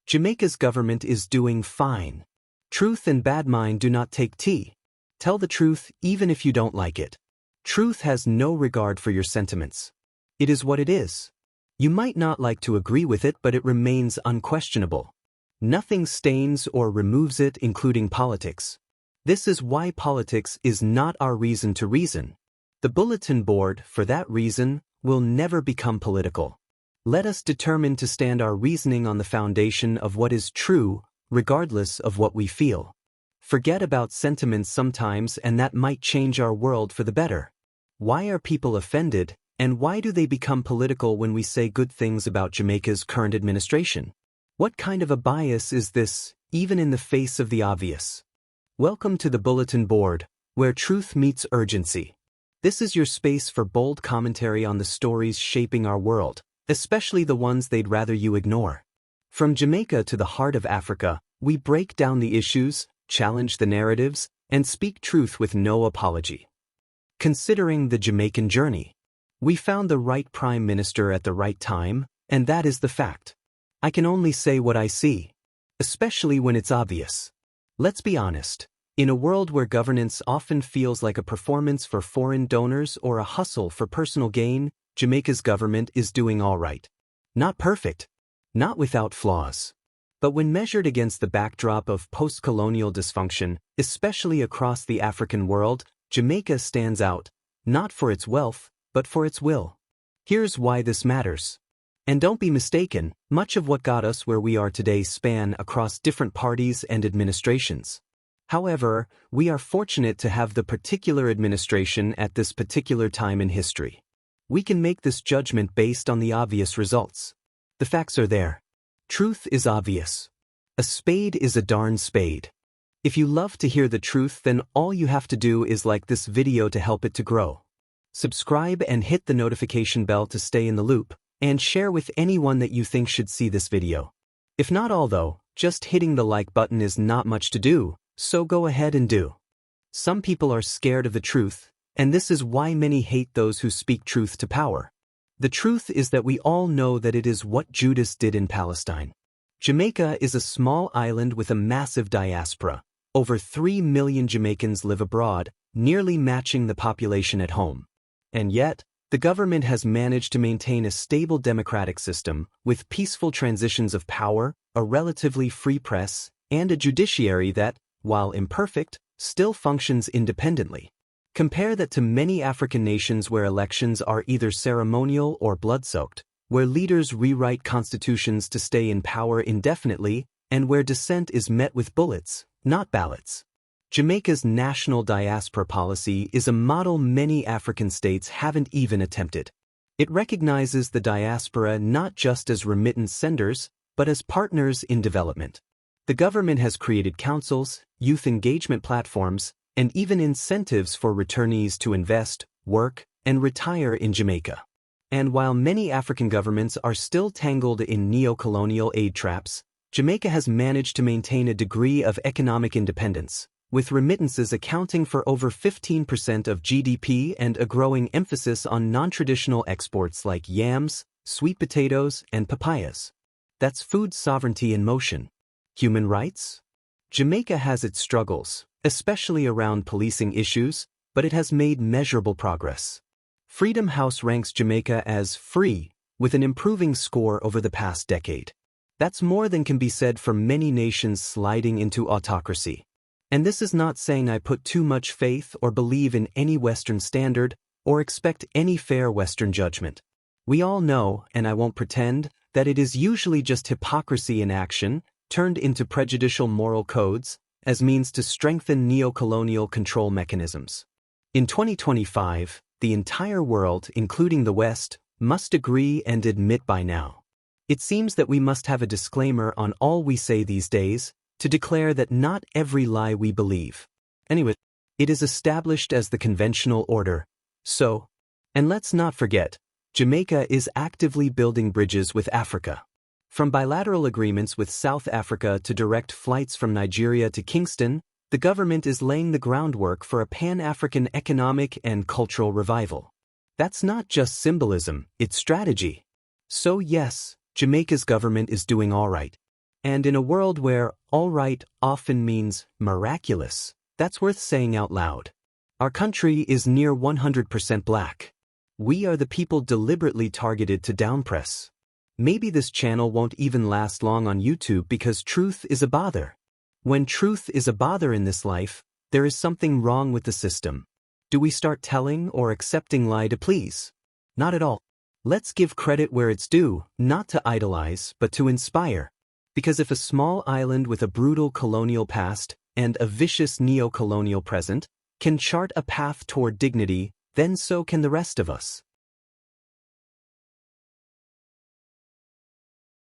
Jamaica's government is doing fine. Truth and bad mind do not take tea. Tell the truth even if you don't like it. Truth has no regard for your sentiments. It is what it is. You might not like to agree with it, but it remains unquestionable. Nothing stains or removes it, including politics. This is why politics is not our reason to reason. The Bulletin Board, for that reason, will never become political. Let us determine to stand our reasoning on the foundation of what is true, regardless of what we feel. Forget about sentiments sometimes, and that might change our world for the better. Why are people offended, and why do they become political when we say good things about Jamaica's current administration? What kind of a bias is this, even in the face of the obvious? Welcome to the Bulletin Board, where truth meets urgency. This is your space for bold commentary on the stories shaping our world, especially the ones they'd rather you ignore. From Jamaica to the heart of Africa, we break down the issues, challenge the narratives, and speak truth with no apology. Considering the Jamaican journey, we found the right prime minister at the right time, and that is the fact. I can only say what I see, especially when it's obvious. Let's be honest. In a world where governance often feels like a performance for foreign donors or a hustle for personal gain, Jamaica's government is doing all right. Not perfect, not without flaws. But when measured against the backdrop of post-colonial dysfunction, especially across the African world, Jamaica stands out, not for its wealth, but for its will. Here's why this matters. And don't be mistaken, much of what got us where we are today span across different parties and administrations. However, we are fortunate to have the particular administration at this particular time in history. We can make this judgment based on the obvious results. The facts are there. Truth is obvious. A spade is a darn spade. If you love to hear the truth, then all you have to do is like this video to help it to grow. Subscribe and hit the notification bell to stay in the loop, and share with anyone that you think should see this video. If not all though, just hitting the like button is not much to do, so go ahead and do. Some people are scared of the truth, and this is why many hate those who speak truth to power. The truth is that we all know that it is what Judas did in Palestine. Jamaica is a small island with a massive diaspora. Over 3 million Jamaicans live abroad, nearly matching the population at home. And yet, the government has managed to maintain a stable democratic system, with peaceful transitions of power, a relatively free press, and a judiciary that, while imperfect, still functions independently. Compare that to many African nations where elections are either ceremonial or blood-soaked, where leaders rewrite constitutions to stay in power indefinitely, and where dissent is met with bullets, not ballots. Jamaica's national diaspora policy is a model many African states haven't even attempted. It recognizes the diaspora not just as remittance senders, but as partners in development. The government has created councils, youth engagement platforms, and even incentives for returnees to invest, work, and retire in Jamaica. And while many African governments are still tangled in neo-colonial aid traps, Jamaica has managed to maintain a degree of economic independence, with remittances accounting for over 15% of GDP and a growing emphasis on non-traditional exports like yams, sweet potatoes, and papayas. That's food sovereignty in motion. Human rights? Jamaica has its struggles, especially around policing issues, but it has made measurable progress. Freedom House ranks Jamaica as free, with an improving score over the past decade. That's more than can be said for many nations sliding into autocracy. And this is not saying I put too much faith or believe in any Western standard or expect any fair Western judgment. We all know, and I won't pretend, that it is usually just hypocrisy in action, turned into prejudicial moral codes, as means to strengthen neo-colonial control mechanisms. In 2025, the entire world, including the West, must agree and admit by now. It seems that we must have a disclaimer on all we say these days, to declare that not every lie we believe. Anyway, it is established as the conventional order. So, and let's not forget, Jamaica is actively building bridges with Africa. From bilateral agreements with South Africa to direct flights from Nigeria to Kingston, the government is laying the groundwork for a Pan-African economic and cultural revival. That's not just symbolism, it's strategy. So yes, Jamaica's government is doing all right. And in a world where all right often means miraculous, that's worth saying out loud. Our country is near 100% black. We are the people deliberately targeted to downpress. Maybe this channel won't even last long on YouTube because truth is a bother. When truth is a bother in this life, there is something wrong with the system. Do we start telling or accepting lie to please? Not at all. Let's give credit where it's due, not to idolize, but to inspire. Because if a small island with a brutal colonial past and a vicious neo-colonial present can chart a path toward dignity, then so can the rest of us.